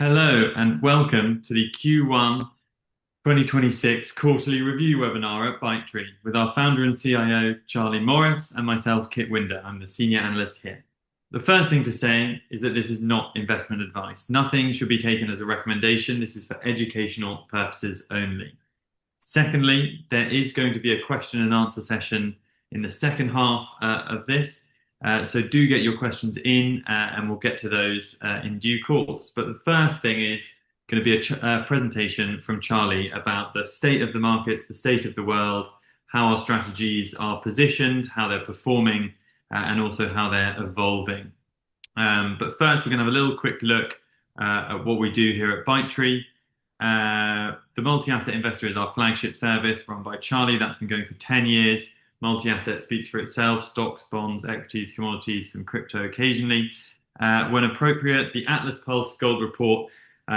Hello and welcome to the Q1 2026 quarterly review webinar at ByteTree with our founder and CIO, Charlie Morris, and myself, Kit Winder. I'm the senior analyst here. The first thing to say is that this is not investment advice. Nothing should be taken as a recommendation. This is for educational purposes only. Secondly, there is going to be a question and answer session in the second half of this. So do get your questions in and we'll get to those in due course. But the first thing is going to be a presentation from Charlie about the state of the markets, the state of the world, how our strategies are positioned, how they're performing, and also how they're evolving. But first, we're going to have a little quick look at what we do here at ByteTree. The multi-asset investor is our flagship service run by Charlie. That's been going for 10 years. Multi-asset speaks for itself: stocks, bonds, equities, commodities, some crypto occasionally. When appropriate, the Atlas Pulse Gold Report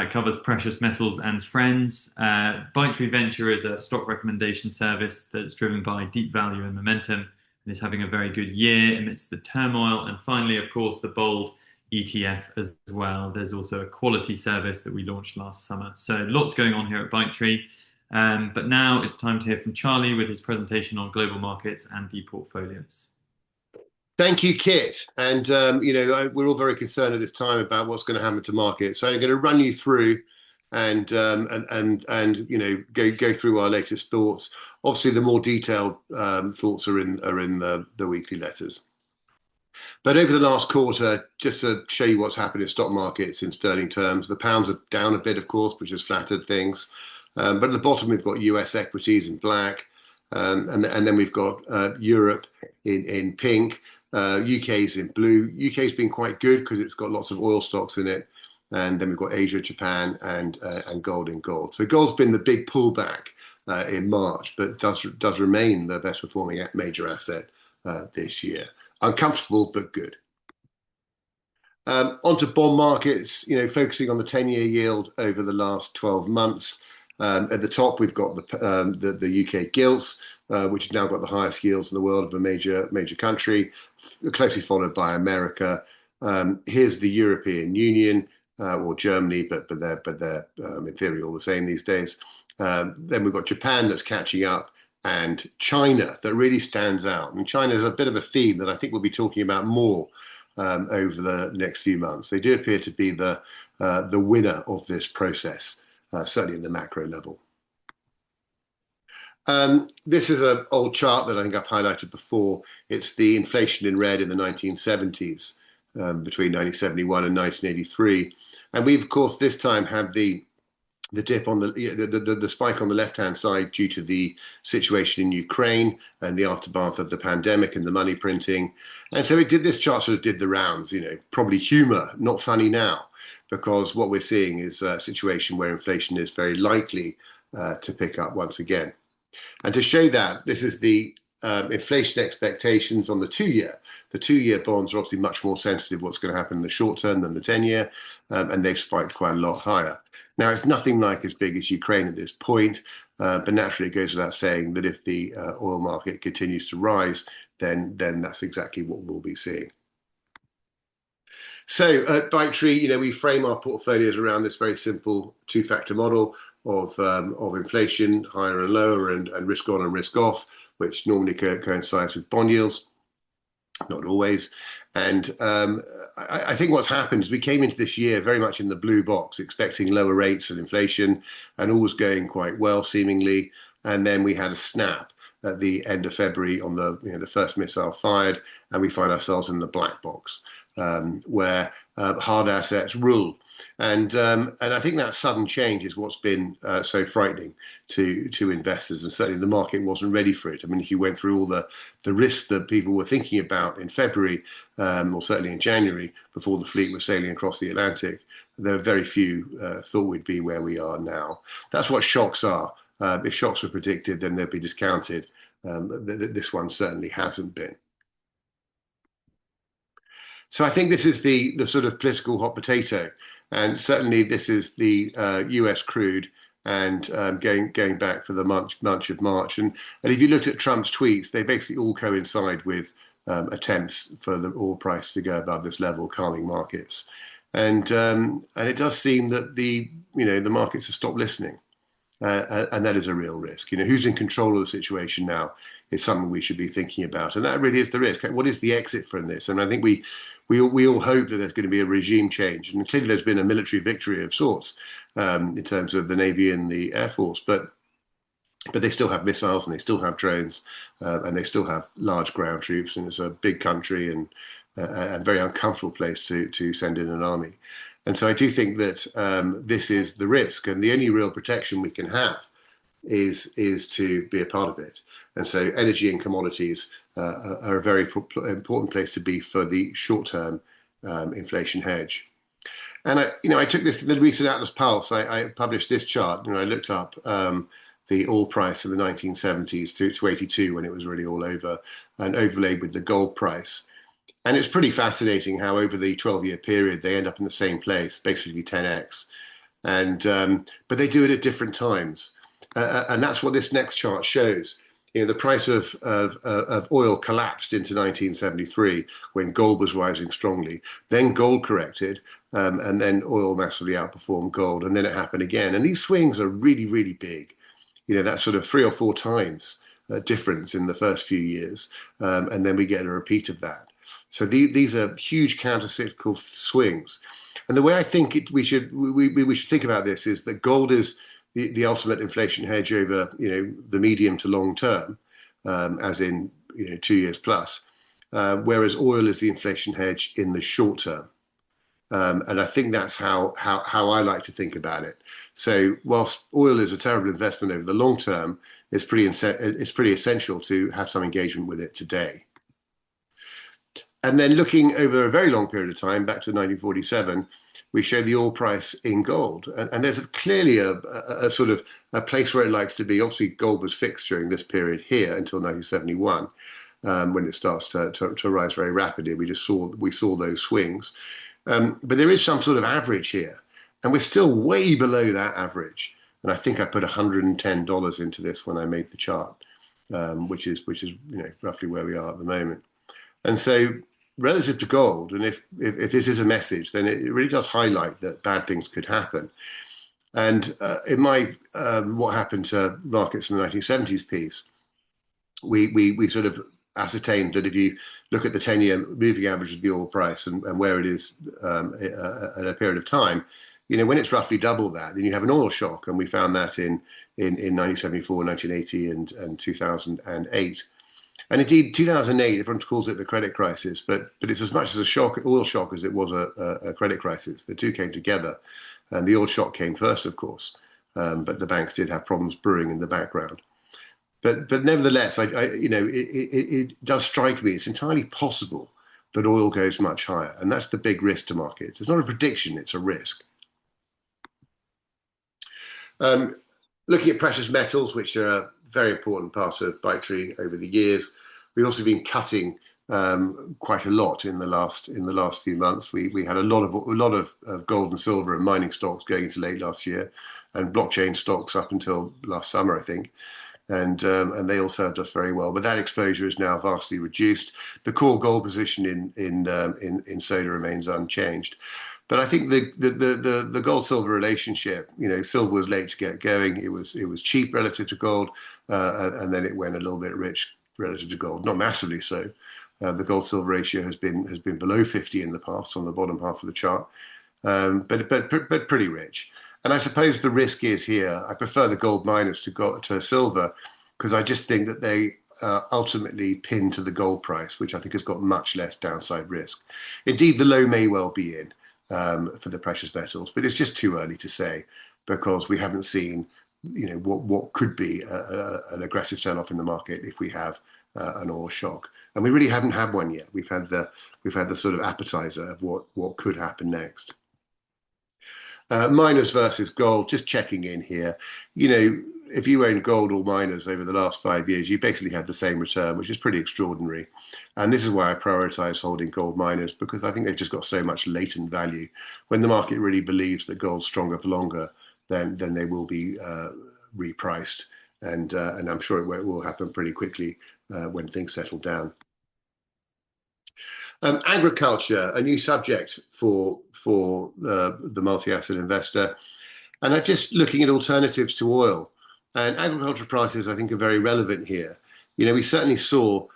covers precious metals and friends. ByteTree Venture is a stock recommendation service that's driven by deep value and momentum and is having a very good year amidst the turmoil. And finally, of course, the Bold ETF as well. There's also a quality service that we launched last summer. So lots going on here at ByteTree. But now it's time to hear from Charlie with his presentation on global markets and the portfolios. Thank you, Kit. And we're all very concerned at this time about what's going to happen to markets. So I'm going to run you through and go through our latest thoughts. Obviously, the more detailed thoughts are in the weekly letters. But over the last quarter, just to show you what's happened in stock markets in sterling terms, the pounds are down a bit, of course, which has flattered things. But at the bottom, we've got US equities in black, and then we've got Europe in pink, UK's in blue. UK's been quite good because it's got lots of oil stocks in it. And then we've got Asia, Japan, and gold in gold. So gold's been the big pullback in March, but does remain the best performing major asset this year. Uncomfortable, but good. Onto bond markets, focusing on the 10-year yield over the last 12 months. At the top, we've got the UK gilts, which has now got the highest yields in the world of a major country, closely followed by America. Here's the European Union, or Germany, but they're in theory all the same these days. Then we've got Japan that's catching up, and China that really stands out. And China is a bit of a theme that I think we'll be talking about more over the next few months. They do appear to be the winner of this process. Certainly in the macro level. This is an old chart that I think I've highlighted before. It's the inflation in red in the 1970s, between 1971 and 1983. And we've, of course, this time had the dip on the spike on the left-hand side due to the situation in Ukraine and the aftermath of the pandemic and the money printing. And so this chart sort of did the rounds, probably humor, not funny now, because what we're seeing is a situation where inflation is very likely to pick up once again. And to show that, this is the inflation expectations on the 2-year. The 2-year bonds are obviously much more sensitive to what's going to happen in the short term than the 10-year, and they've spiked quite a lot higher. Now, it's nothing like as big as Ukraine at this point, but naturally it goes without saying that if the oil market continues to rise, then that's exactly what we'll be seeing. So at ByteTree, we frame our portfolios around this very simple two-factor model of inflation, higher and lower, and risk on and risk off, which normally coincides with bond yields, not always. And I think what's happened is we came into this year very much in the blue box, expecting lower rates and inflation, and all was going quite well, seemingly. And then we had a snap at the end of February on the first missile fired, and we find ourselves in the black box. Where hard assets rule, and I think that sudden change is what's been so frightening to investors, and certainly the market wasn't ready for it. I mean, if you went through all the risks that people were thinking about in February, or certainly in January, before the fleet was sailing across the Atlantic, there were very few thought we'd be where we are now. That's what shocks are. If shocks were predicted, then they'd be discounted. This one certainly hasn't been. So I think this is the sort of political hot potato, and certainly this is the US crude, and going back for the month of March. And if you looked at Trump's tweets, they basically all coincide with attempts for the oil price to go above this level, calming markets. And it does seem that the markets have stopped listening. And that is a real risk. Who's in control of the situation now is something we should be thinking about, and that really is the risk. What is the exit from this? And I think we all hope that there's going to be a regime change, and clearly there's been a military victory of sorts in terms of the Navy and the Air Force, but they still have missiles and they still have drones and they still have large ground troops, and it's a big country and a very uncomfortable place to send in an army. And so I do think that this is the risk, and the only real protection we can have is to be a part of it. And so energy and commodities are a very important place to be for the short-term inflation hedge. And I took the recent Atlas Pulse. I published this chart. I looked up the oil price in the 1970s to 82 when it was really all over, and overlaid with the gold price. And it's pretty fascinating how over the 12-year period they end up in the same place, basically 10x. But they do it at different times, and that's what this next chart shows. The price of oil collapsed into 1973 when gold was rising strongly. Then gold corrected, and then oil massively outperformed gold, and then it happened again. And these swings are really, really big. That's sort of 3 or 4 times difference in the first few years, and then we get a repeat of that. So these are huge counter-cyclical swings. And the way I think we should think about this is that gold is the ultimate inflation hedge over the medium to long term, as in 2 years plus, whereas oil is the inflation hedge in the short term. And I think that's how I like to think about it. So whilst oil is a terrible investment over the long term, it's pretty essential to have some engagement with it today. And then looking over a very long period of time, back to 1947, we show the oil price in gold. And there's clearly a sort of a place where it likes to be. Obviously, gold was fixed during this period here until 1971, when it starts to rise very rapidly. We saw those swings. But there is some sort of average here, and we're still way below that average. And I think I put $110 into this when I made the chart, which is roughly where we are at the moment. And so relative to gold, and if this is a message, then it really does highlight that bad things could happen. And in my what happened to markets in the 1970s piece, we sort of ascertained that if you look at the 10-year moving average of the oil price and where it is at a period of time, when it's roughly double that, then you have an oil shock. And we found that in 1974, 1980, and 2008. And indeed, 2008, everyone calls it the credit crisis, but it's as much as a oil shock as it was a credit crisis. The two came together, and the oil shock came first, of course, but the banks did have problems brewing in the background. But nevertheless, it does strike me it's entirely possible that oil goes much higher, and that's the big risk to markets. It's not a prediction; it's a risk. Looking at precious metals, which are a very important part of ByteTree over the years, we've also been cutting quite a lot in the last few months. We had a lot of gold and silver and mining stocks going into late last year, and blockchain stocks up until last summer, I think. And they all served us very well, but that exposure is now vastly reduced. The core gold position in soda remains unchanged. But I think the gold silver relationship, silver was late to get going. It was cheap relative to gold, and then it went a little bit rich relative to gold, not massively so. The gold silver ratio has been below 50 in the past on the bottom half of the chart, but pretty rich. And I suppose the risk is here. I prefer the gold miners to silver because I just think that they ultimately pin to the gold price, which I think has got much less downside risk. Indeed, the low may well be in for the precious metals, but it's just too early to say because we haven't seen, what could be an aggressive sell-off in the market if we have an oil shock, and we really haven't had one yet. We've had the sort of appetizer of what could happen next. Miners versus gold, just checking in here. If you own gold or miners over the last 5 years, you basically had the same return, which is pretty extraordinary. And this is why I prioritize holding gold miners, because I think they've just got so much latent value. When the market really believes that gold's stronger for longer, then they will be repriced. And I'm sure it will happen pretty quickly when things settle down. Agriculture, a new subject for the multi-asset investor, and I'm just looking at alternatives to oil. And agriculture prices, I think, are very relevant here. We certainly saw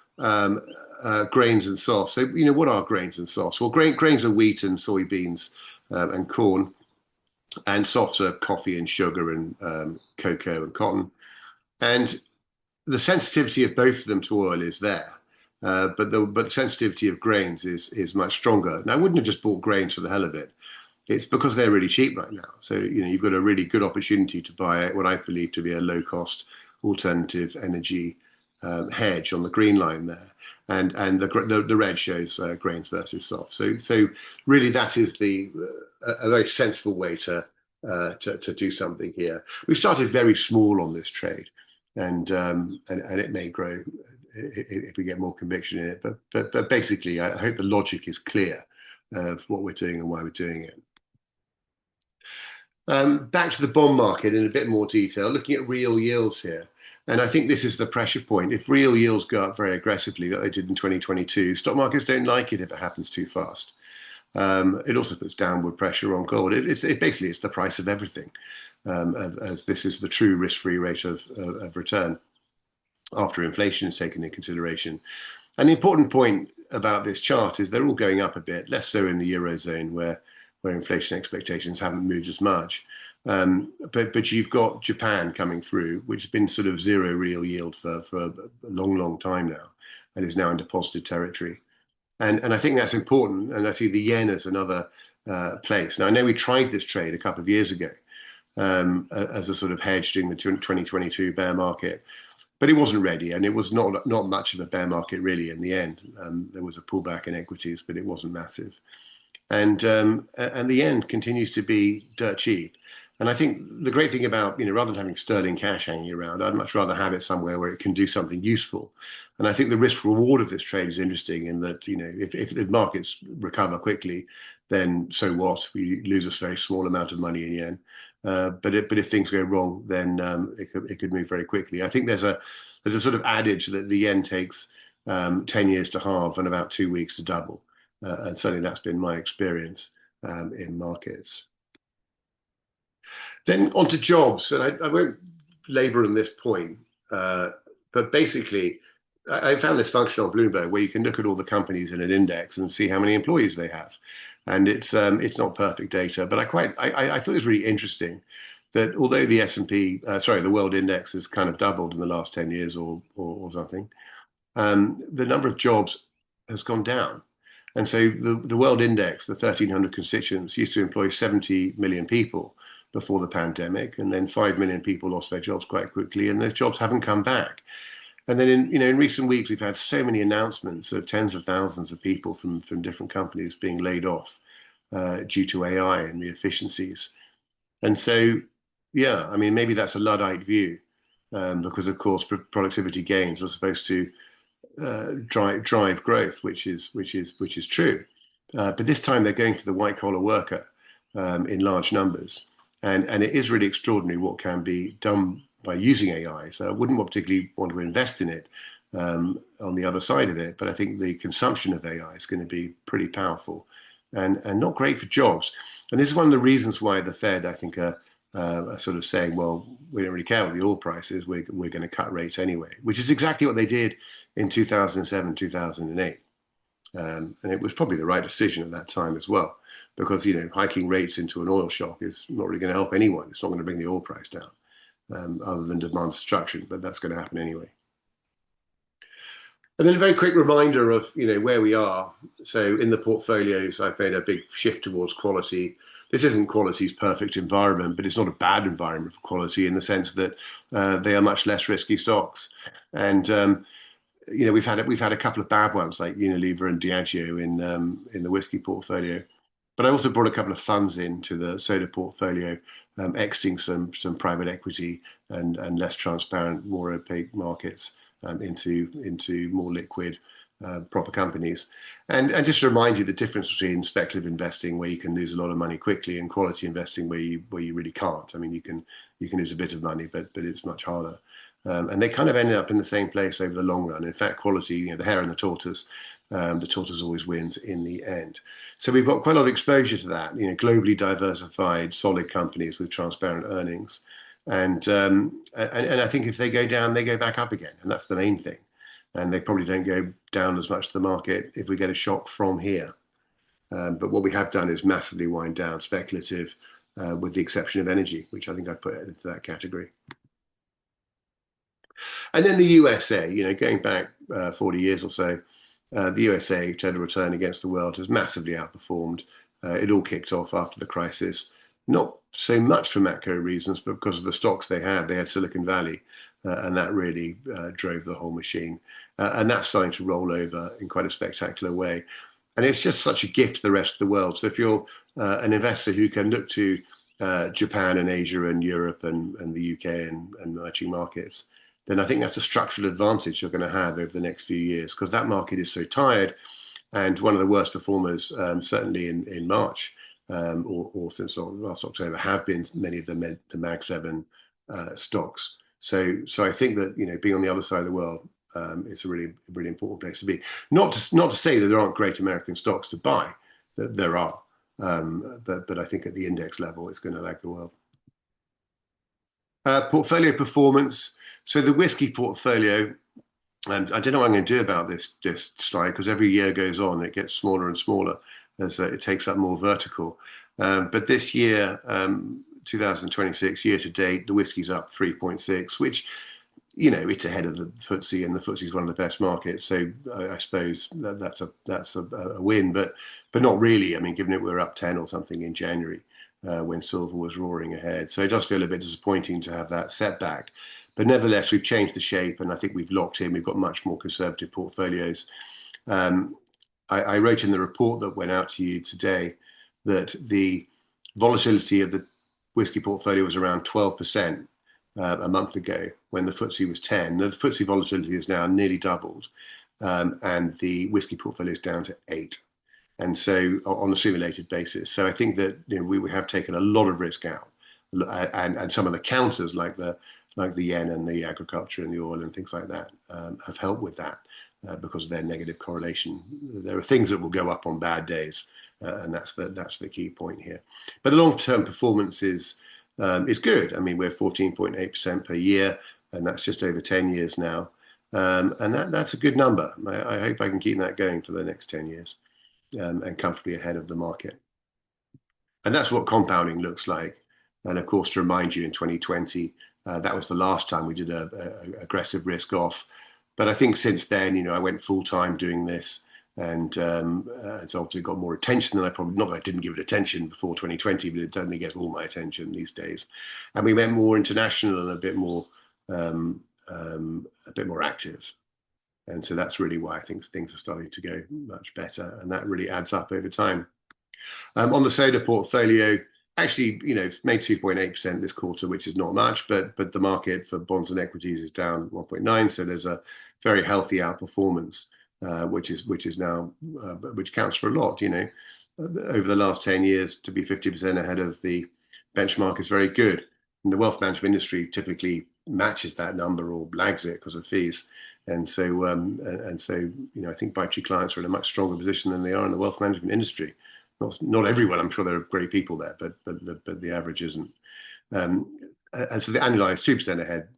grains and softs. So, what are grains and softs? Well, grains are wheat and soybeans and corn, and softs are coffee and sugar and cocoa and cotton. And the sensitivity of both of them to oil is there. But the sensitivity of grains is much stronger. Now, I wouldn't have just bought grains for the hell of it. It's because they're really cheap right now. So, you've got a really good opportunity to buy what I believe to be a low-cost alternative energy hedge on the green line there, and the red shows grains versus soft. So really that is a very sensible way to do something here. We started very small on this trade, and it may grow if we get more conviction in it. But basically, I hope the logic is clear of what we're doing and why we're doing it. Back to the bond market in a bit more detail, looking at real yields here. And I think this is the pressure point. If real yields go up very aggressively, like they did in 2022, stock markets don't like it if it happens too fast. It also puts downward pressure on gold. Basically, it's the price of everything, as this is the true risk-free rate of return after inflation is taken into consideration. And the important point about this chart is they're all going up a bit, less so in the Eurozone where inflation expectations haven't moved as much. But you've got Japan coming through, which has been sort of zero real yield for a long time now, and is now into positive territory. And I think that's important. And I see the yen as another place. Now, I know we tried this trade a couple of years ago as a sort of hedge during the 2022 bear market, but it wasn't ready, and it was not much of a bear market really in the end. There was a pullback in equities, but it wasn't massive. And the yen continues to be dirt cheap. And I think the great thing about, rather than having sterling cash hanging around, I'd much rather have it somewhere where it can do something useful. And I think the risk reward of this trade is interesting in that, if the markets recover quickly, then so what? We lose a very small amount of money in yen. But if things go wrong, then it could move very quickly. I think there's a sort of adage that the yen takes 10 years to halve and about 2 weeks to double. And certainly that's been my experience in markets. Then on to jobs, and I won't labor on this point, but basically I found this function on Bloomberg where you can look at all the companies in an index and see how many employees they have. And it's not perfect data, but I thought it was really interesting that although the the world index has kind of doubled in the last 10 years or something, the number of jobs has gone down. And so the world index, the 1,300 constituents, used to employ 70 million people before the pandemic, and then 5 million people lost their jobs quite quickly, and those jobs haven't come back. And then in recent weeks, we've had so many announcements of tens of thousands of people from different companies being laid off due to AI and the efficiencies. And so, yeah, I mean, maybe that's a Luddite view because, of course, productivity gains are supposed to drive growth, which is true. But this time they're going for the white collar worker in large numbers, and it is really extraordinary what can be done by using AI. So I wouldn't particularly want to invest in it on the other side of it, but I think the consumption of AI is going to be pretty powerful and not great for jobs. And this is one of the reasons why the Fed, I think, are sort of saying, well, we don't really care what the oil price is, we're going to cut rates anyway, which is exactly what they did in 2007, 2008. And it was probably the right decision at that time as well, because, hiking rates into an oil shock is not really going to help anyone. It's not going to bring the oil price down, other than demand destruction, but that's going to happen anyway. And then a very quick reminder of, where we are. So in the portfolios, I've made a big shift towards quality. This isn't quality's perfect environment, but it's not a bad environment for quality in the sense that they are much less risky stocks. And we've had a couple of bad ones like Unilever and Diageo in the whiskey portfolio. But I also brought a couple of funds into the soda portfolio, exiting some private equity and less transparent, more opaque markets into more liquid, proper companies. And just to remind you the difference between speculative investing, where you can lose a lot of money quickly, and quality investing, where you really can't. I mean, you can lose a bit of money, but it's much harder. And they kind of ended up in the same place over the long run. In fact, quality, the hare and the tortoise always wins in the end. So we've got quite a lot of exposure to that, globally diversified, solid companies with transparent earnings. And I think if they go down, they go back up again. And that's the main thing. And they probably don't go down as much to the market if we get a shock from here. But what we have done is massively wind down speculative, with the exception of energy, which I think I'd put it into that category. And then the USA, going back 40 years or so, the USA total return against the world has massively outperformed. It all kicked off after the crisis, not so much for macro reasons, but because of the stocks they had. They had Silicon Valley, and that really drove the whole machine. And that's starting to roll over in quite a spectacular way. And it's just such a gift to the rest of the world. So if you're an investor who can look to Japan and Asia and Europe and the UK and emerging markets, then I think that's a structural advantage you're going to have over the next few years, because that market is so tired. And one of the worst performers, certainly in March or since last October, have been many of the Mag 7 stocks. So I think that being on the other side of the world is a really important place to be. Not to say that there aren't great American stocks to buy. There are, but I think at the index level, it's going to lag the world. Portfolio performance. So the whiskey portfolio, and I don't know what I'm going to do about this slide, because every year goes on, it gets smaller and smaller as it takes up more vertical. But this year, 2026, year to date, the whiskey's up 3.6, which, it's ahead of the FTSE, and the FTSE is one of the best markets. So I suppose that's a win, but not really. I mean, given it we're up 10 or something in January when silver was roaring ahead. So it does feel a bit disappointing to have that setback. But nevertheless, we've changed the shape, and I think we've locked in. We've got much more conservative portfolios. I wrote in the report that went out to you today that the volatility of the whiskey portfolio was around 12% a month ago, when the FTSE was 10. The FTSE volatility is now nearly doubled, and the whiskey portfolio is down to 8. And so on a simulated basis. So I think that we have taken a lot of risk out, and some of the counters like the yen and the agriculture and the oil and things like that have helped with that because of their negative correlation. There are things that will go up on bad days, and that's the key point here. But the long-term performance is good. I mean, we're 14.8% per year, and that's just over 10 years now. And that's a good number. I hope I can keep that going for the next 10 years and comfortably ahead of the market. And that's what compounding looks like. And of course, to remind you, in 2020, that was the last time we did a aggressive risk off. But I think since then, I went full time doing this, and it's obviously got more attention than I probably, not that I didn't give it attention before 2020, but it certainly gets all my attention these days. And we went more international and a bit more active. And so that's really why I think things are starting to go much better, and that really adds up over time. On the soda portfolio, actually, it's made 2.8% this quarter, which is not much, but the market for bonds and equities is down 1.9. So there's a very healthy outperformance, which counts for a lot. Over the last 10 years, to be 50% ahead of the benchmark is very good. And the wealth management industry typically matches that number or lags it because of fees. And so I think ByteTree clients are in a much stronger position than they are in the wealth management industry. Not everyone, I'm sure there are great people there, but the average isn't. And so the annualized 2% ahead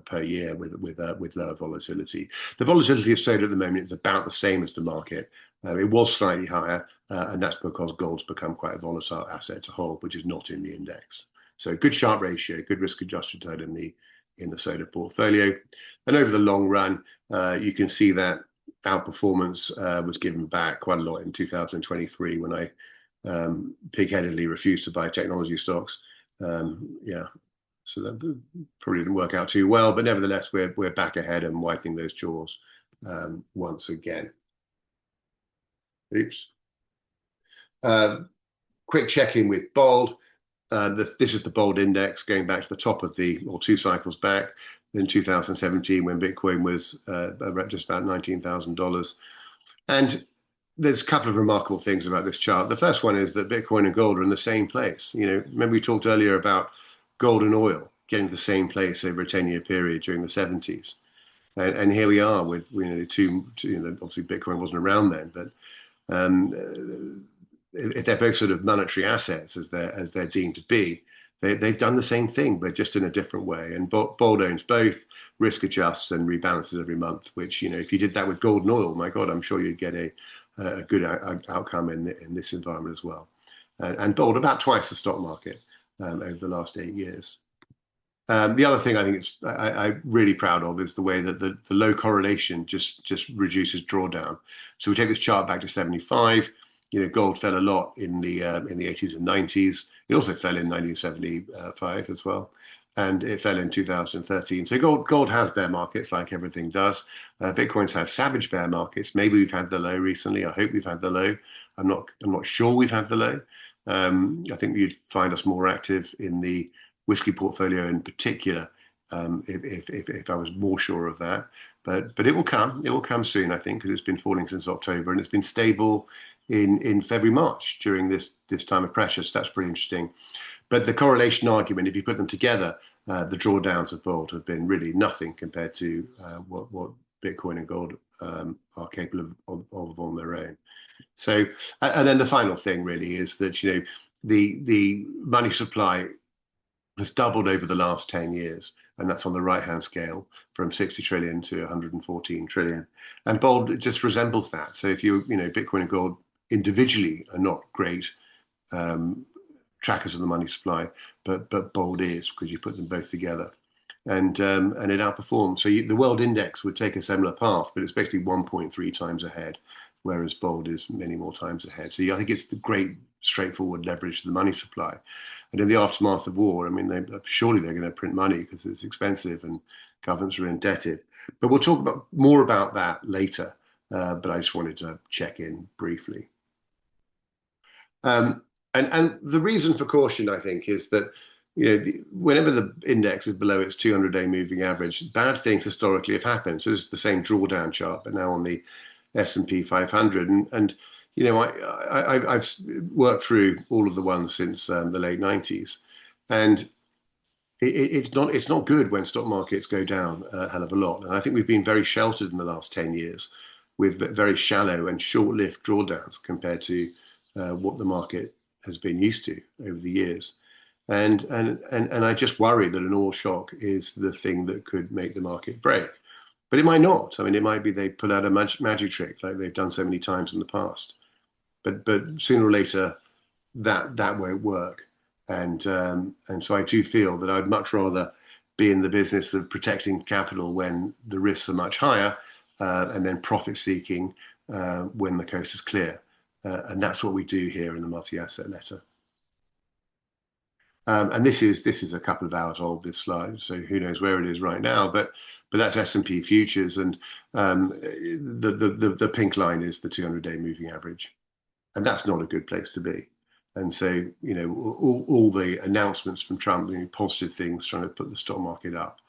per year with lower volatility. The volatility of soda at the moment is about the same as the market. It was slightly higher, and that's because gold's become quite a volatile asset to hold, which is not in the index. So good Sharpe ratio, good risk-adjusted return in the soda portfolio. And over the long run, you can see that outperformance was given back quite a lot in 2023 when I pig-headedly refused to buy technology stocks. So that probably didn't work out too well, but nevertheless, we're back ahead and wiping those jaws once again. Oops. Quick check-in with Bold. This is the Bold index going back to the top of two cycles back in 2017 when Bitcoin was just about $19,000. And there's a couple of remarkable things about this chart. The first one is that Bitcoin and gold are in the same place. Remember we talked earlier about gold and oil. getting to the same place over a 10-year period during the 70s. And here we are with, obviously Bitcoin wasn't around then, but if they're both sort of monetary assets as they're deemed to be, they've done the same thing, but just in a different way. And Bold owns both, risk adjusts and rebalances every month, which, if you did that with gold and oil, my God, I'm sure you'd get a good outcome in this environment as well. And Bold about twice the stock market over the last 8 years. The other thing I think I'm really proud of is the way that the low correlation just reduces drawdown. So we take this chart back to 75. Gold fell a lot in the 80s and 90s. It also fell in 1975 as well, and it fell in 2013. So gold has bear markets, like everything does. Bitcoin's had savage bear markets. Maybe we've had the low recently. I hope we've had the low. I'm not sure we've had the low. I think you'd find us more active in the whiskey portfolio in particular, if I was more sure of that. But it will come. It will come soon, I think, because it's been falling since October, and it's been stable in February, March during this time of pressure. So that's pretty interesting. But the correlation argument, if you put them together, the drawdowns of gold have been really nothing compared to what Bitcoin and gold are capable of on their own. So, and then the final thing really is that the money supply has doubled over the last 10 years, and that's on the right-hand scale from 60 trillion to 114 trillion. And Bold just resembles that. So if Bitcoin and gold individually are not great trackers of the money supply, but Bold is, because you put them both together, and it outperforms. So the world index would take a similar path, but it's basically 1.3 times ahead, whereas Bold is many more times ahead. So I think it's the great straightforward leverage to the money supply. And in the aftermath of war, I mean, surely they're going to print money because it's expensive and governments are indebted. But we'll talk more about that later. But I just wanted to check in briefly. And the reason for caution, I think, is that whenever the index is below its 200-day moving average, bad things historically have happened. So this is the same drawdown chart, but now on the S&P 500. And I've worked through all of the ones since the late 90s, and it's not good when stock markets go down a hell of a lot. And I think we've been very sheltered in the last 10 years with very shallow and short-lived drawdowns compared to what the market has been used to over the years. And I just worry that an oil shock is the thing that could make the market break. But it might not. I mean, it might be they pull out a magic trick like they've done so many times in the past. But sooner or later, that won't work. And so I do feel that I'd much rather be in the business of protecting capital when the risks are much higher, and then profit seeking when the coast is clear. And that's what we do here in the multi-asset letter. And this is a couple of hours old, this slide, so who knows where it is right now. But that's S&P futures, and the pink line is the 200-day moving average, and that's not a good place to be. And so all the announcements from Trump, positive things, trying to put the stock market up,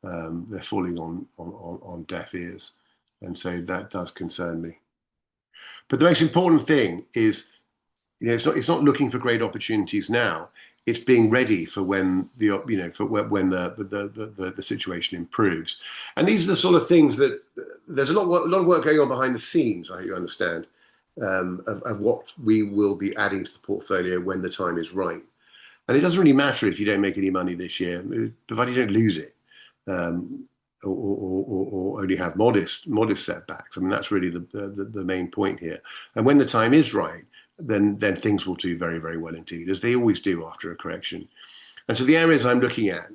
they're falling on deaf ears, and so that does concern me. But the most important thing is, it's not looking for great opportunities now. It's being ready for when the situation improves. And these are the sort of things that there's a lot of work going on behind the scenes, I hope you understand, of what we will be adding to the portfolio when the time is right. And it doesn't really matter if you don't make any money this year, provided you don't lose it, or only have modest setbacks. I mean, that's really the main point here. And when the time is right, then things will do very, very well indeed, as they always do after a correction. And so the areas I'm looking at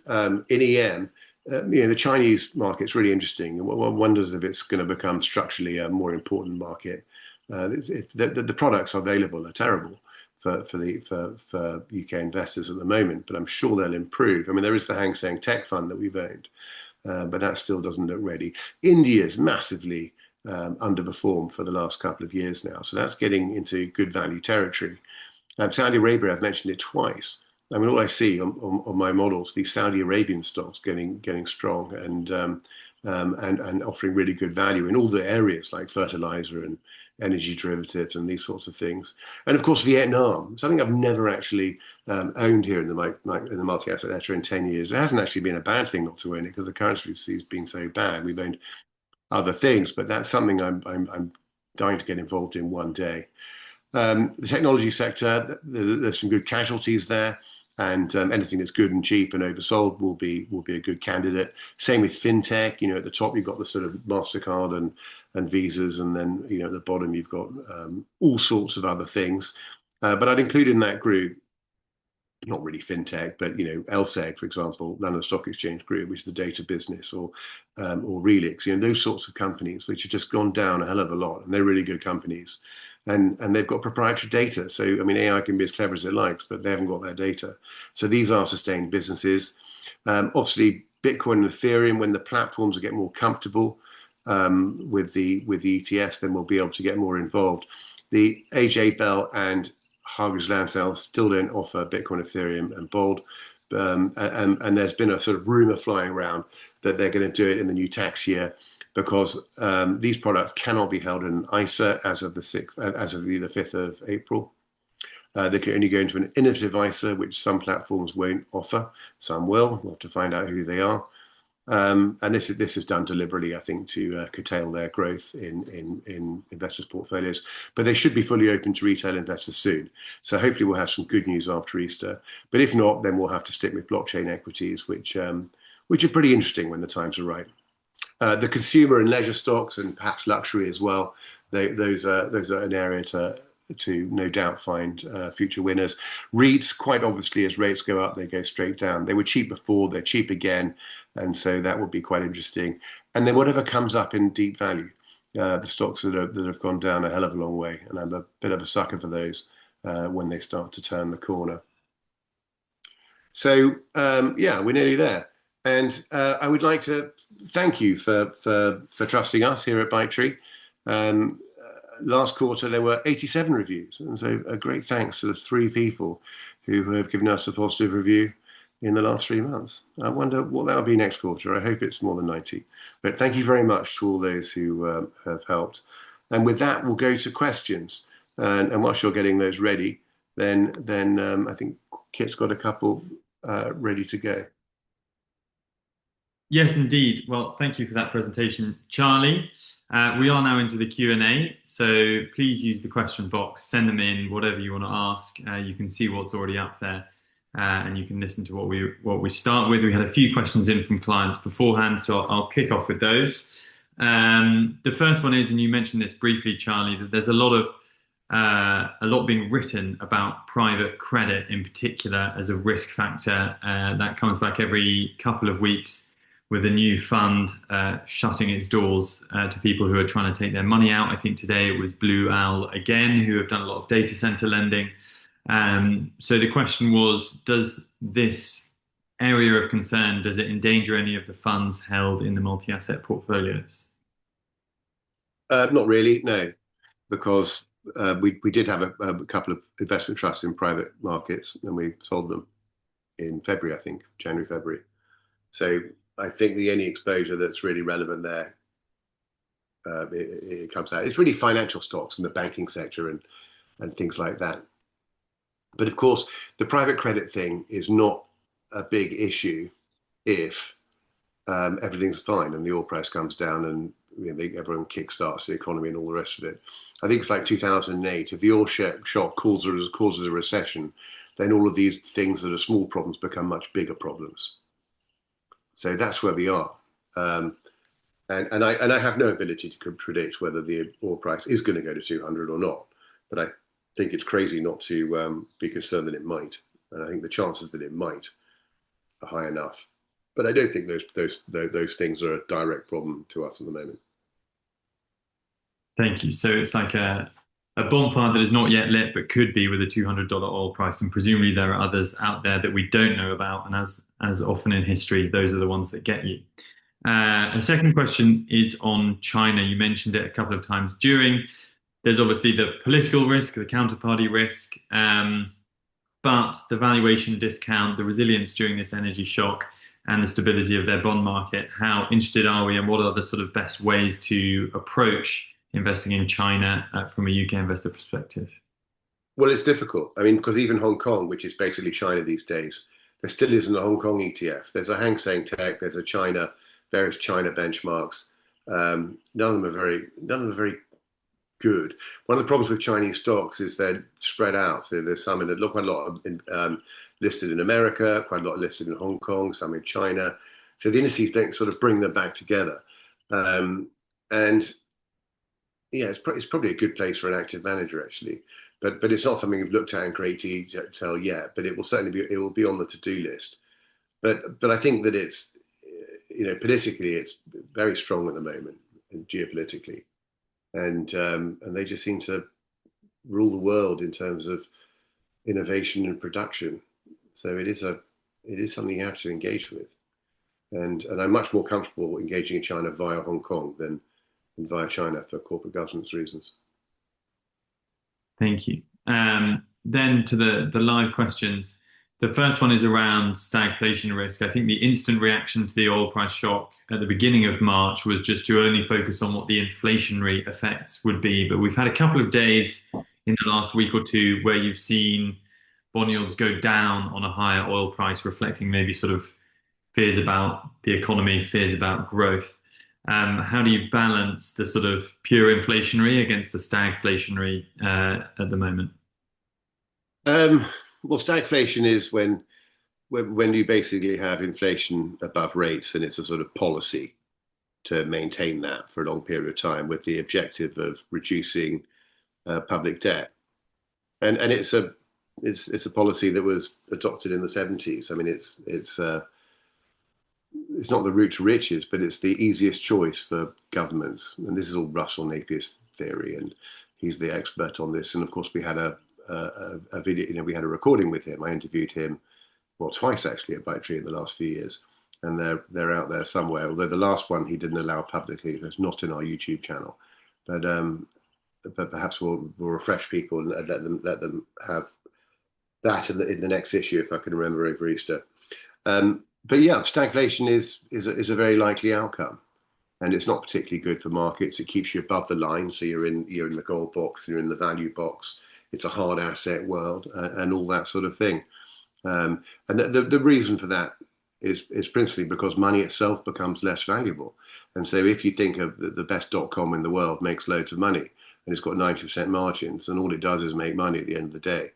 in EM, the Chinese market's really interesting. One wonders if it's going to become structurally a more important market. The products available are terrible for UK investors at the moment, but I'm sure they'll improve. I mean, there is the Hang Seng Tech Fund that we've owned, but that still doesn't look ready. India's massively underperformed for the last couple of years now, so that's getting into good value territory. Saudi Arabia, I've mentioned it twice. I mean, all I see on my models, these Saudi Arabian stocks getting strong and offering really good value in all the areas like fertilizer and energy derivatives and these sorts of things. And of course, Vietnam, something I've never actually owned here in the multi-asset ledger in 10 years. It hasn't actually been a bad thing not to own it because the currency has been so bad. We've owned other things, but that's something I'm dying to get involved in one day. The technology sector, there's some good casualties there, and anything that's good and cheap and oversold will be a good candidate. Same with fintech. At the top you've got the sort of Mastercard and Visas, and then at the bottom you've got all sorts of other things. But I'd include in that group, not really fintech, but LSEG, for example, London Stock Exchange Group, which is the data business, or Relix, those sorts of companies which have just gone down a hell of a lot, and they're really good companies, and they've got proprietary data. So I mean, AI can be as clever as it likes, but they haven't got their data. So these are sustained businesses. Obviously, Bitcoin and Ethereum, when the platforms get more comfortable with the ETFs, then we'll be able to get more involved. The AJ Bell and Hargreaves Lansdale still don't offer Bitcoin, Ethereum, and Bold. And there's been a sort of rumor flying around that they're going to do it in the new tax year, because these products cannot be held in an ISA as of the 5th of April. They can only go into an innovative ISA, which some platforms won't offer. Some will. We'll have to find out who they are. And this is done deliberately, I think, to curtail their growth in investors' portfolios. But they should be fully open to retail investors soon. So hopefully we'll have some good news after Easter. But if not, then we'll have to stick with blockchain equities, which are pretty interesting when the times are right. The consumer and leisure stocks, and perhaps luxury as well, those are an area to no doubt find future winners. REITs, quite obviously, as rates go up, they go straight down. They were cheap before, they're cheap again, and so that would be quite interesting. And then whatever comes up in deep value, the stocks that have gone down a hell of a long way, and I'm a bit of a sucker for those when they start to turn the corner. So yeah, we're nearly there. And I would like to thank you for trusting us here at ByteTree. Last quarter, there were 87 reviews. And so a great thanks to the 3 people who have given us a positive review in the last 3 months. I wonder what that'll be next quarter. I hope it's more than 90. But thank you very much to all those who have helped. And with that, we'll go to questions. And whilst you're getting those ready, then I think Kit's got a couple ready to go. Yes, indeed. Well, thank you for that presentation, Charlie. We are now into the Q&A, so please use the question box, send them in, whatever you want to ask. You can see what's already up there, and you can listen to what we start with. We had a few questions in from clients beforehand, so I'll kick off with those. The first one is, and you mentioned this briefly, Charlie, that there's a lot being written about private credit in particular as a risk factor. That comes back every couple of weeks, with a new fund shutting its doors to people who are trying to take their money out. I think today it was Blue Owl again, who have done a lot of data center lending. So the question was, does this area of concern, does it endanger any of the funds held in the multi-asset portfolios? Not really, no, because we did have a couple of investment trusts in private markets, and we sold them in February, I think, January, February. So I think the only exposure that's really relevant there, it comes out. It's really financial stocks in the banking sector and things like that. But of course, the private credit thing is not a big issue if everything's fine and the oil price comes down and everyone kickstarts the economy and all the rest of it. I think it's like 2008. If the oil shock causes a recession, then all of these things that are small problems become much bigger problems. So that's where we are. And I have no ability to predict whether the oil price is going to go to 200 or not. But I think it's crazy not to be concerned that it might. And I think the chances that it might are high enough. But I don't think those things are a direct problem to us at the moment. Thank you. So it's like a bonfire that is not yet lit, but could be with a $200 oil price. And presumably there are others out there that we don't know about. And as often in history, those are the ones that get you. A second question is on China. You mentioned it a couple of times during. There's obviously the political risk, the counterparty risk, but the valuation discount, the resilience during this energy shock, and the stability of their bond market. How interested are we, and what are the sort of best ways to approach investing in China from a UK investor perspective? Well, it's difficult. I mean, because even Hong Kong, which is basically China these days, there still isn't a Hong Kong ETF. There's a Hang Seng Tech, there's a China, various China benchmarks. None of them are very good. One of the problems with Chinese stocks is they're spread out. So there's some in look quite a lot listed in America, quite a lot listed in Hong Kong, some in China. So the indices don't sort of bring them back together. And yeah, it's probably a good place for an active manager actually, but it's not something we've looked at in great detail yet. But it will certainly be on the to-do list. But I think that it's politically it's very strong at the moment and geopolitically, and they just seem to rule the world in terms of innovation and production. So it is something you have to engage with, and I'm much more comfortable engaging in China via Hong Kong than via China for corporate governance reasons. Thank you. Then to the live questions. The first one is around stagflation risk. I think the instant reaction to the oil price shock at the beginning of March was just to only focus on what the inflationary effects would be. But we've had a couple of days in the last week or two where you've seen bond yields go down on a higher oil price, reflecting maybe sort of fears about the economy, fears about growth. How do you balance the sort of pure inflationary against the stagflationary at the moment? Well, stagflation is when you basically have inflation above rates, and it's a sort of policy to maintain that for a long period of time with the objective of reducing public debt. And it's a policy that was adopted in the 70s. I mean, it's not the route to riches, but it's the easiest choice for governments. And this is all Russell Napier's theory, and he's the expert on this. And of course, we had a video, we had a recording with him. I interviewed him, well, twice actually at ByteTree in the last few years, and they're out there somewhere. Although the last one he didn't allow publicly, it's not in our YouTube channel, but perhaps we'll refresh people and let them have that in the next issue if I can remember over Easter. But yeah, stagflation is a very likely outcome, and it's not particularly good for markets. It keeps you above the line, so you're in the gold box, you're in the value box. It's a hard asset world, and all that sort of thing. And the reason for that is principally because money itself becomes less valuable. And so if you think of the best .com in the world makes loads of money and it's got 90% margins, and all it does is make money at the end of the day,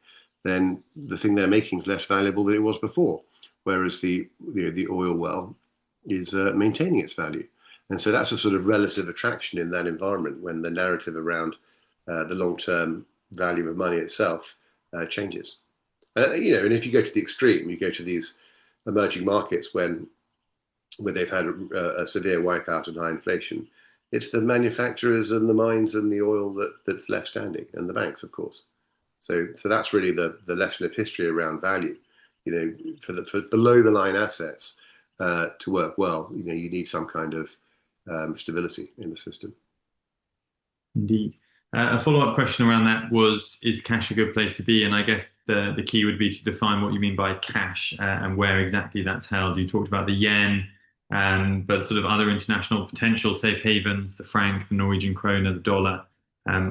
then the thing they're making is less valuable than it was before. Whereas the oil well is maintaining its value. And so that's a sort of relative attraction in that environment when the narrative around the long-term value of money itself changes. And if you go to the extreme, you go to these emerging markets where they've had a severe wipeout and high inflation. It's the manufacturers and the mines and the oil that's left standing, and the banks, of course. So that's really the lesson of history around value. For below the line assets to work well, you need some kind of stability in the system. Indeed. A follow-up question around that was, is cash a good place to be? And I guess the key would be to define what you mean by cash and where exactly that's held. You talked about the yen, but sort of other international potential safe havens, the franc, the Norwegian krone, the dollar.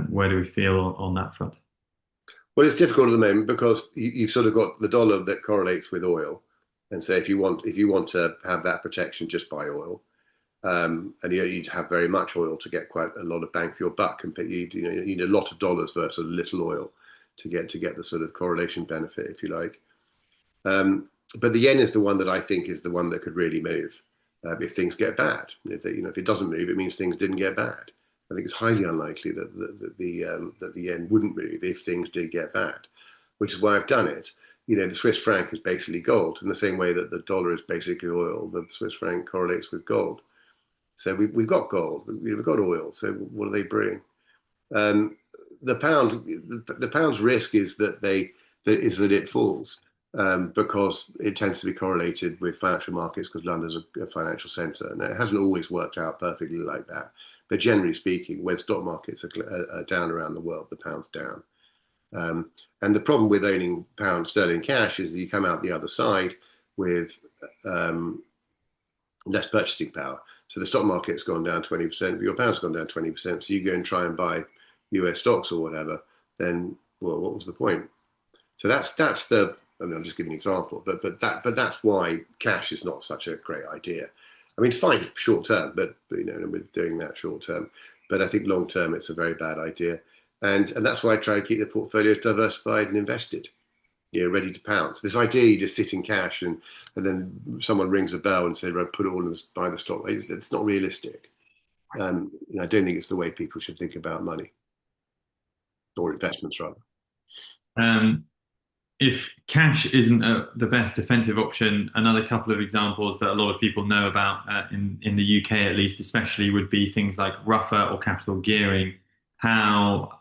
Where do we feel on that front? Well, it's difficult at the moment because you've sort of got the dollar that correlates with oil, and so if you want to have that protection, just buy oil. And you'd have very much oil to get quite a lot of bang for your buck, and you need a lot of dollars versus a little oil to get the sort of correlation benefit, if you like. But the yen is the one that I think is the one that could really move if things get bad. If it doesn't move, it means things didn't get bad. I think it's highly unlikely that the yen wouldn't move if things did get bad, which is why I've done it. The Swiss franc is basically gold, in the same way that the dollar is basically oil. The Swiss franc correlates with gold. So we've got gold, we've got oil. So what do they bring? The pound's risk is that it falls because it tends to be correlated with financial markets because London's a financial centre, and it hasn't always worked out perfectly like that. But generally speaking, when stock markets are down around the world, the pound's down. And the problem with owning pound sterling cash is that you come out the other side with less purchasing power. So the stock market's gone down 20%, but your pound's gone down 20%. So you go and try and buy US stocks or whatever, then well, what was the point? So that's the. I mean, I'm just giving an example, but that's why cash is not such a great idea. I mean, it's fine short term, but you know, we're doing that short term. But I think long term, it's a very bad idea, and that's why I try to keep the portfolios diversified and invested. You know, ready to pounce. This idea you just sit in cash and then someone rings a bell and say, "Right, put it all in buy the stock." It's not realistic. You know, I don't think it's the way people should think about money or investments rather. Um, if cash isn't the best defensive option, another couple of examples that a lot of people know about in the UK at least, especially, would be things like Ruffer or Capital Gearing. How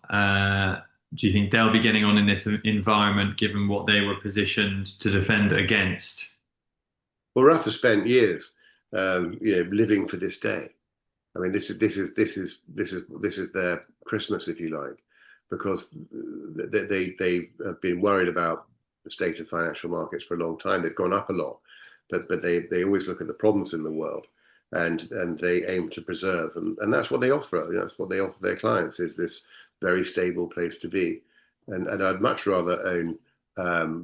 do you think they'll be getting on in this environment, given what they were positioned to defend against? Well, Rafa spent years, you know, living for this day. I mean, this is their Christmas, if you like, because they have been worried about the state of financial markets for a long time. They've gone up a lot, but they always look at the problems in the world, and they aim to preserve, and that's what they offer. You know, that's what they offer their clients, is this very stable place to be. And I'd much rather own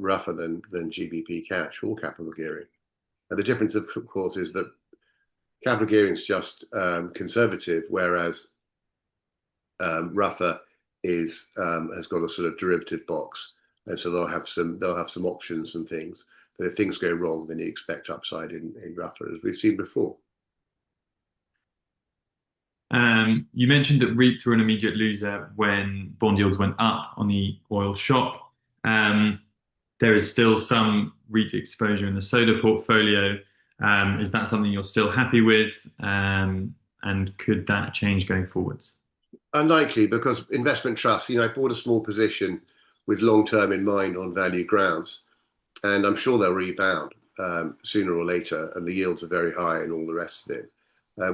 Rafa than GBP cash or capital gearing. And the difference, of course, is that capital gearing is just conservative, whereas Ruffer is has got a sort of derivative box, and so they'll have some options and things that if things go wrong, then you expect upside in Ruffer, as we've seen before. You mentioned that REITs were an immediate loser when bond yields went up on the oil shock. There is still some REIT exposure in the soda portfolio. Is that something you're still happy with? And could that change going forwards? Unlikely, because investment trusts, you know, I bought a small position with long term in mind on value grounds, and I'm sure they'll rebound sooner or later, and the yields are very high and all the rest of it.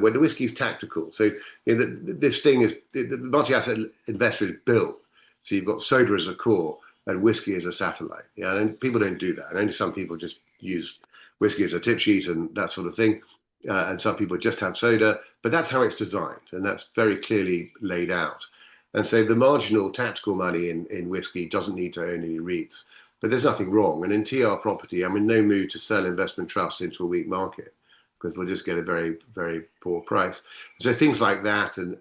Where the whiskey is tactical, so you know, this thing is the multi-asset investor is built. So you've got soda as a core and whiskey as a satellite. Yeah, and people don't do that, and only some people just use whiskey as a tip sheet and that sort of thing. And some people just have soda, but that's how it's designed, and that's very clearly laid out. And so the marginal tactical money in whiskey doesn't need to own any REITs, but there's nothing wrong. And in TR property, I'm in no mood to sell investment trusts into a weak market because we'll just get a very, very poor price. So things like that and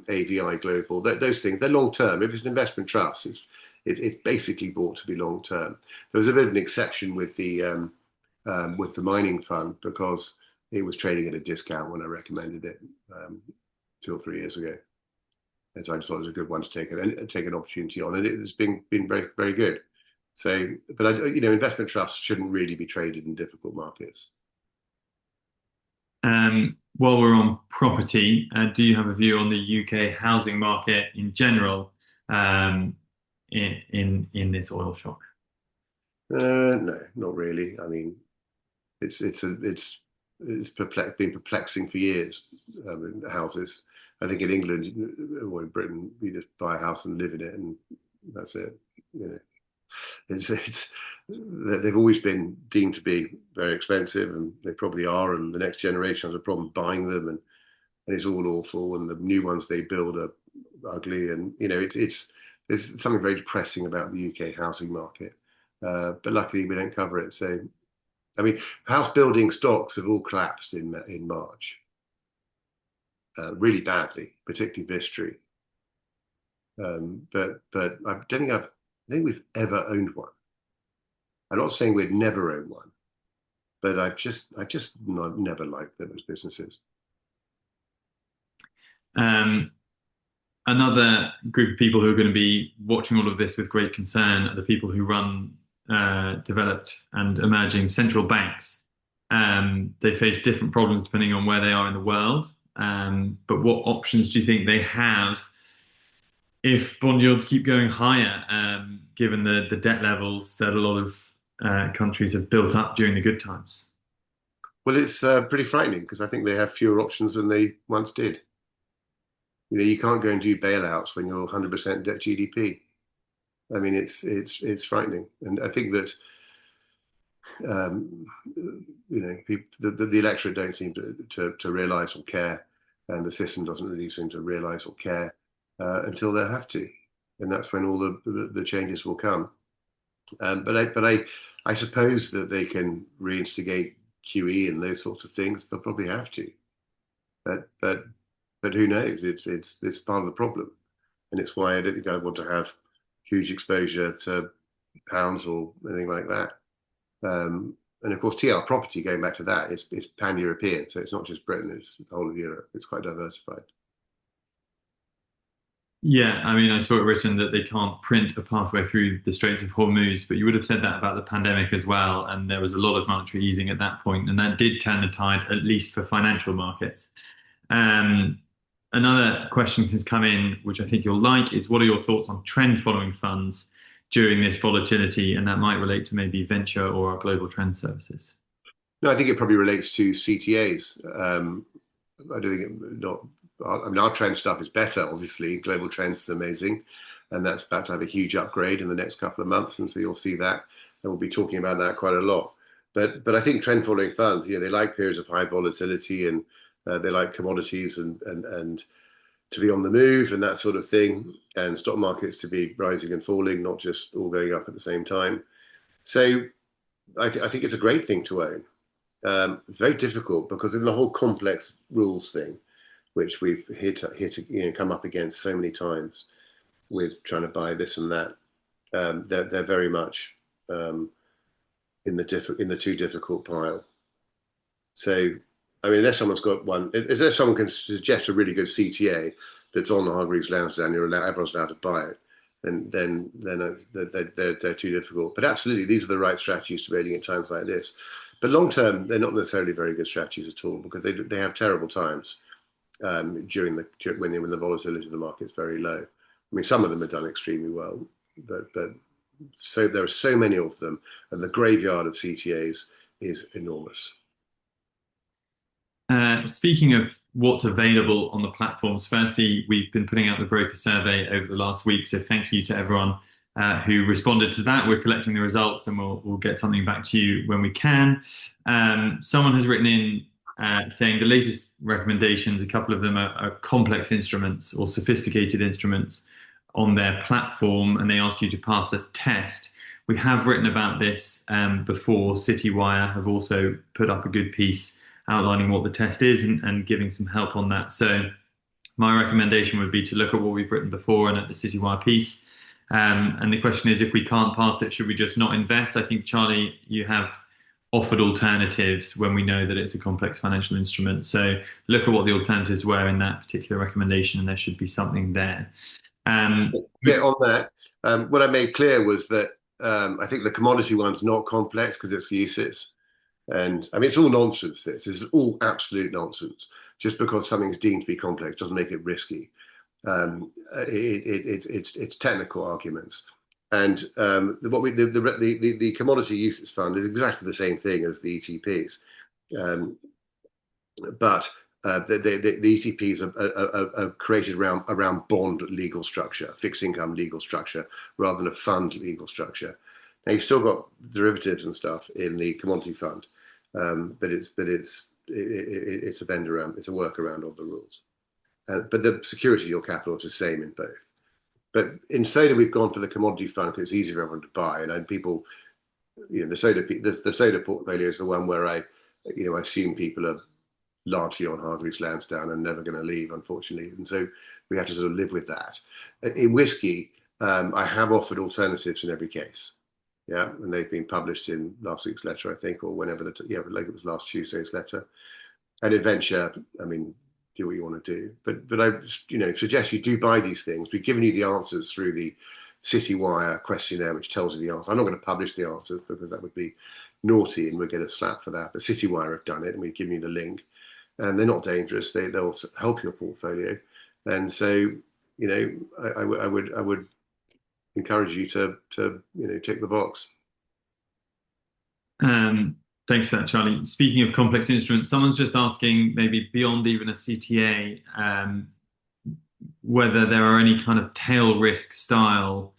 AVI Global, those things, they're long term. If it's an investment trust, it's basically bought to be long term. There was a bit of an exception with the mining fund because it was trading at a discount when I recommended it 2 or 3 years ago. And so I just thought it was a good one to take an opportunity on, and it has been very, very good. So, but you know, investment trusts shouldn't really be traded in difficult markets. While we're on property, do you have a view on the UK housing market in general, in this oil shock? No, not really. I mean, it's been perplexing for years. Houses. I think in England or in Britain, you just buy a house and live in it, and that's it. You know, it's they've always been deemed to be very expensive, and they probably are. And the next generation has a problem buying them, and it's all awful. And the new ones they build are ugly, and you know, it's there's something very depressing about the UK housing market. But luckily, we don't cover it. So, I mean, house building stocks have all collapsed in March, really badly, particularly ByteTree. But I don't think we've ever owned one. I'm not saying we'd never own one, but I just never liked them as businesses. Um, Another group of people who are going to be watching all of this with great concern are the people who run developed and emerging central banks. They face different problems depending on where they are in the world. But what options do you think they have if bond yields keep going higher, given the debt levels that a lot of countries have built up during the good times? Well, it's pretty frightening because I think they have fewer options than they once did. You know, you can't go and do bailouts when you're 100% debt GDP. I mean, it's frightening, and I think that Um, people, the electorate don't seem to realise or care, and the system doesn't really seem to realise or care until they have to, and that's when all the changes will come. But I suppose that they can reinstigate QE and those sorts of things. They'll probably have to, but but but who knows? It's part of the problem, and it's why I don't think I want to have huge exposure to pounds or anything like that. And of course, TR property, going back to that, is pan-European, so it's not just Britain; it's the whole of Europe. It's quite diversified. Yeah, I mean, I saw it written that they can't print a pathway through the Straits of Hormuz, but you would have said that about the pandemic as well. And there was a lot of monetary easing at that point, and that did turn the tide, at least for financial markets. Um, Another question has come in, which I think you'll like, is what are your thoughts on trend following funds during this volatility? And that might relate to maybe venture or our global trend services. No, I think it probably relates to CTAs. I don't think not. I mean, our trend stuff is better. Obviously, global trends is amazing, and that's about to have a huge upgrade in the next couple of months, and so you'll see that, and we'll be talking about that quite a lot. But I think trend following funds, they like periods of high volatility, and they like commodities and to be on the move and that sort of thing, and stock markets to be rising and falling, not just all going up at the same time. So I think it's a great thing to own. It's very difficult because in the whole complex rules thing, which we've come up against so many times with trying to buy this and that, they're very much in the too difficult pile. So, I mean, unless someone can suggest a really good CTA that's on the Hargreaves Lansdowne, everyone's allowed to buy it, and then they're too difficult. But absolutely, these are the right strategies to trading at times like this. But long term, they're not necessarily very good strategies at all because they have terrible times when the volatility of the market is very low. I mean, some of them have done extremely well, but so there are so many of them, and the graveyard of CTAs is enormous. Speaking of what's available on the platforms, firstly, we've been putting out the broker survey over the last week, so thank you to everyone who responded to that. We're collecting the results, and we'll get something back to you when we can. Someone has written in saying the latest recommendations, a couple of them are complex instruments or sophisticated instruments on their platform, and they ask you to pass a test. We have written about this before. Citywire have also put up a good piece outlining what the test is and giving some help on that. So my recommendation would be to look at what we've written before and at the Citywire piece. And the question is, if we can't pass it, should we just not invest? I think, Charlie, you have offered alternatives when we know that it's a complex financial instrument. So look at what the alternatives were in that particular recommendation, and there should be something there. Yeah, on that, what I made clear was that I think the commodity one's not complex because it's UCITS. And I mean, it's all nonsense. This is all absolute nonsense. Just because something's deemed to be complex doesn't make it risky. It's technical arguments. And the commodity usage fund is exactly the same thing as the ETPs, but the ETPs are created around bond legal structure, fixed income legal structure, rather than a fund legal structure. Now you've still got derivatives and stuff in the commodity fund, but it's a bend around, it's a workaround of the rules. But the security of your capital is the same in both. But in Soda, we've gone for the commodity fund because it's easier for everyone to buy, and people, the Soda portfolio is the one where I assume people are largely on Hargreaves Lansdowne and never going to leave, unfortunately, and so we have to sort of live with that. In Whisky, I have offered alternatives in every case. Yeah, and they've been published in last week's letter, I think, or whenever like it was last Tuesday's letter. And Adventure, I mean, do what you want to do, but I suggest you do buy these things. We've given you the answers through the Citywire questionnaire, which tells you the answer. I'm not going to publish the answers because that would be naughty, and we'll get a slap for that. But Citywire have done it, and we've given you the link, and they're not dangerous. They'll help your portfolio, and so I would encourage you to tick the box. Thanks for that, Charlie. Speaking of complex instruments, someone's just asking, maybe beyond even a CTA, whether there are any kind of tail risk style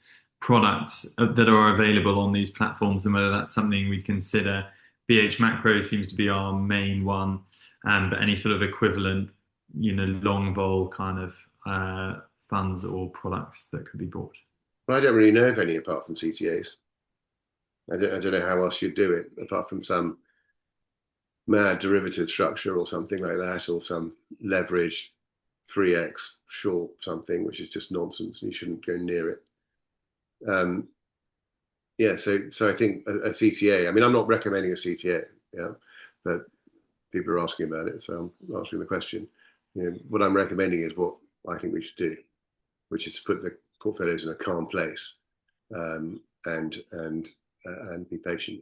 products that are available on these platforms and whether that's something we'd consider. BH Macro seems to be our main one, but any sort of equivalent, long vol kind of funds or products that could be bought. But I don't really know of any apart from CTAs. I don't know how else you'd do it apart from some mad derivative structure or something like that, or some leverage 3x short something, which is just nonsense and you shouldn't go near it. Yeah, so I think a CTA. I mean, I'm not recommending a CTA, yeah, but people are asking about it, so I'm answering the question. What I'm recommending is what I think we should do, which is to put the portfolios in a calm place, and be patient.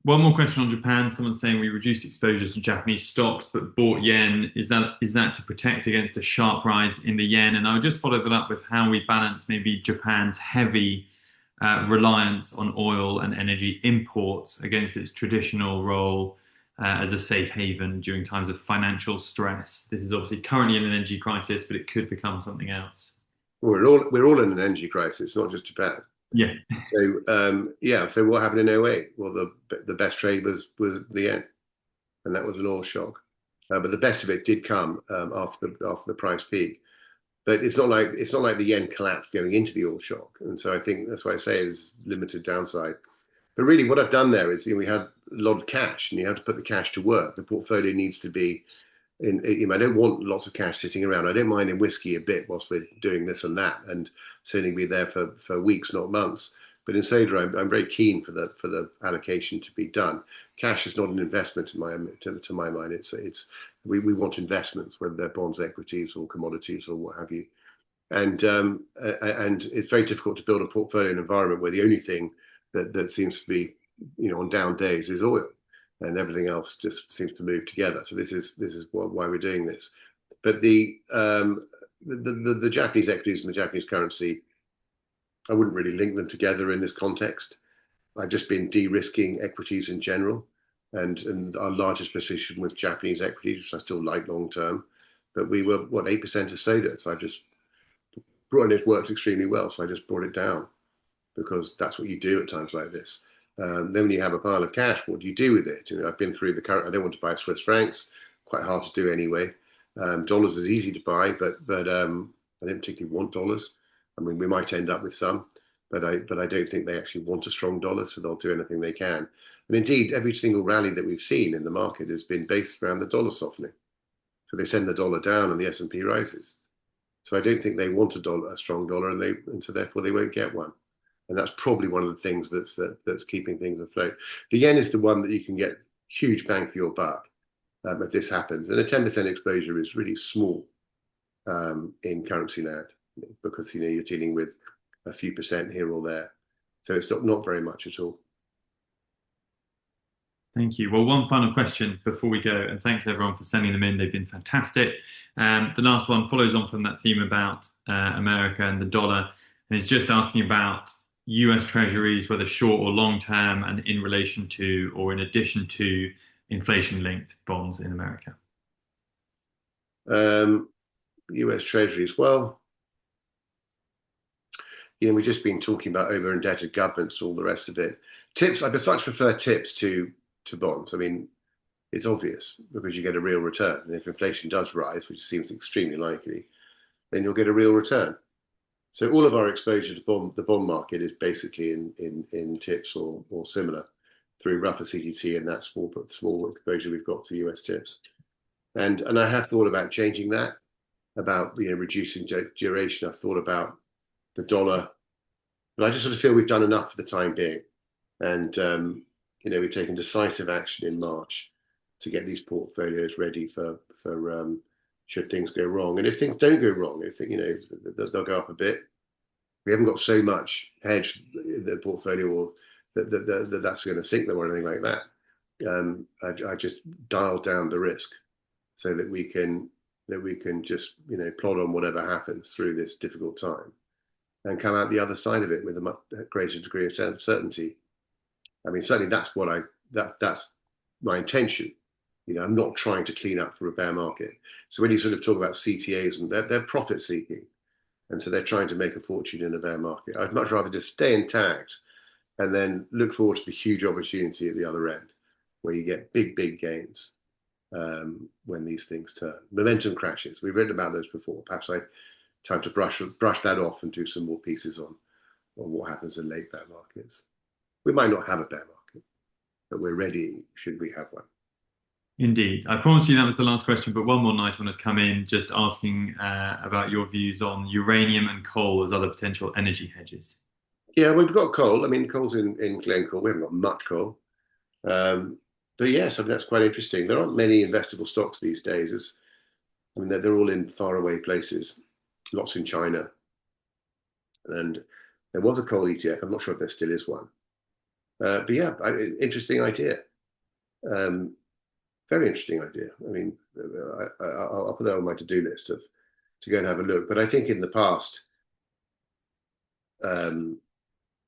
One more question on Japan. Someone's saying we reduced exposures to Japanese stocks but bought yen. Is that to protect against a sharp rise in the yen? And I would just follow that up with how we balance maybe Japan's heavy reliance on oil and energy imports against its traditional role as a safe haven during times of financial stress. This is obviously currently an energy crisis, but it could become something else. We're all in an energy crisis, not just Japan. Yeah. So yeah. So what happened in '08? Well, the best trade was the yen, and that was an oil shock. But the best of it did come after the price peak. But it's not like the yen collapsed going into the oil shock, and so I think that's why I say there's limited downside. But really, what I've done there is, we had a lot of cash, and you have to put the cash to work. The portfolio needs to be I don't want lots of cash sitting around. I don't mind in whiskey a bit whilst we're doing this and that, and certainly be there for weeks, not months. But in Soda, I'm very keen for the allocation to be done. Cash is not an investment to my mind. We want investments, whether they're bonds, equities, or commodities, or what have you. And it's very difficult to build a portfolio in an environment where the only thing that seems to be on down days is oil, and everything else just seems to move together. So this is why we're doing this. But the Japanese equities and the Japanese currency, I wouldn't really link them together in this context. I've just been de-risking equities in general, and our largest position with Japanese equities, which I still like long term. But we were 8% of Soda, so I just brought it. Worked extremely well, so I just brought it down because that's what you do at times like this. Then when you have a pile of cash, what do you do with it? I've been through the current. I don't want to buy Swiss francs. Quite hard to do anyway. Dollars is easy to buy, but I don't particularly want dollars. I mean, we might end up with some, but I don't think they actually want a strong dollar, so they'll do anything they can. And indeed, every single rally that we've seen in the market has been based around the dollar softening. So they send the dollar down and the S&P rises. So I don't think they want a strong dollar, and so therefore they won't get one. And that's probably one of the things that's keeping things afloat. The yen is the one that you can get huge bang for your buck if this happens. And a 10% exposure is really small in currency land, because you're dealing with a few percent here or there. So it's not very much at all. Thank you. Well, one final question before we go, and thanks everyone for sending them in. They've been fantastic. The last one follows on from that theme about America and the dollar, and is just asking about US Treasuries, whether short or long term, and in relation to or in addition to inflation-linked bonds in America. US Treasuries. Well, we've just been talking about over-indebted governments, all the rest of it. Tips, I much prefer tips to bonds. I mean, it's obvious because you get a real return. And if inflation does rise, which seems extremely likely, then you'll get a real return. So all of our exposure to the bond market is basically in tips or similar through Ruffer CGT and that small exposure we've got to US tips. And I have thought about changing that, about reducing duration. I've thought about the dollar, but I just sort of feel we've done enough for the time being. And we've taken decisive action in March to get these portfolios ready for should things go wrong. And if things don't go wrong, they'll go up a bit. We haven't got so much hedge the portfolio or that's going to sink them or anything like that. I just dialed down the risk so that we can just plod on whatever happens through this difficult time and come out the other side of it with a much greater degree of certainty. I mean, certainly that's that's my intention. I'm not trying to clean up for a bear market. So when you sort of talk about CTAs, and they're profit seeking, And so they're trying to make a fortune in a bear market. I'd much rather just stay intact and then look forward to the huge opportunity at the other end, where you get big gains when these things turn. Momentum crashes. We've written about those before. Perhaps I time to brush that off and do some more pieces on what happens in late bear markets. We might not have a bear market, but we're ready should we have one. Indeed. I promised you that was the last question, but one more nice one has come in just asking about your views on uranium and coal as other potential energy hedges. Yeah, we've got coal. I mean, coal's in Glencore. We haven't got much coal. But yes, I mean, that's quite interesting. There aren't many investable stocks these days. I mean, they're all in faraway places, lots in China. And there was a coal ETF. I'm not sure if there still is one. But yeah, interesting idea. Um, Very interesting idea. I mean, I'll put that on my to-do list to go and have a look. But I think in the past, um,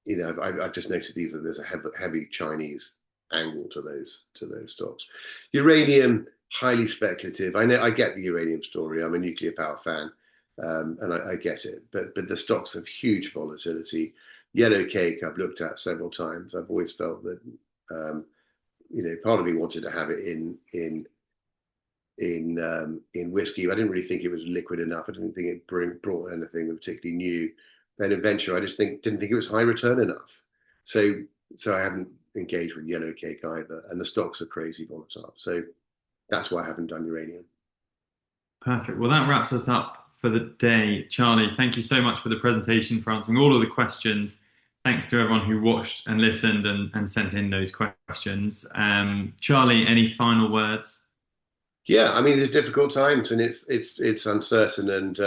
I've just noticed there's a heavy Chinese angle to those stocks. Uranium, highly speculative. I get the uranium story. I'm a nuclear power fan, and I get it. But the stocks have huge volatility. Yellow cake I've looked at several times. I've always felt that part of me wanted to have it in whiskey. I didn't really think it was liquid enough. I didn't think it brought anything particularly new. Then in venture, I just didn't think it was high return enough. So I haven't engaged with yellow cake either. And the stocks are crazy volatile. So that's why I haven't done uranium. Perfect. Well, that wraps us up for the day. Charlie, thank you so much for the presentation, for answering all of the questions. Thanks to everyone who watched and listened and sent in those questions. Charlie, any final words? Yeah, I mean, there's difficult times and it's uncertain and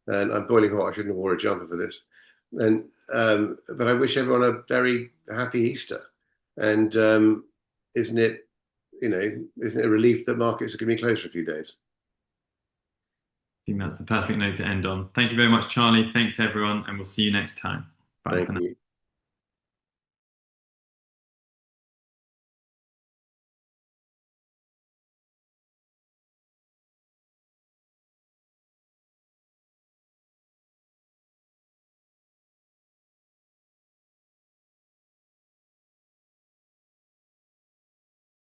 I'm boiling hot. I shouldn't have wore a jumper for this. And but I wish everyone a very happy Easter. And isn't it, isn't it a relief that markets are going to be closed for a few days? I think that's the perfect note to end on. Thank you very much, Charlie. Thanks, everyone, and we'll see you next time. Bye for Thank now. you.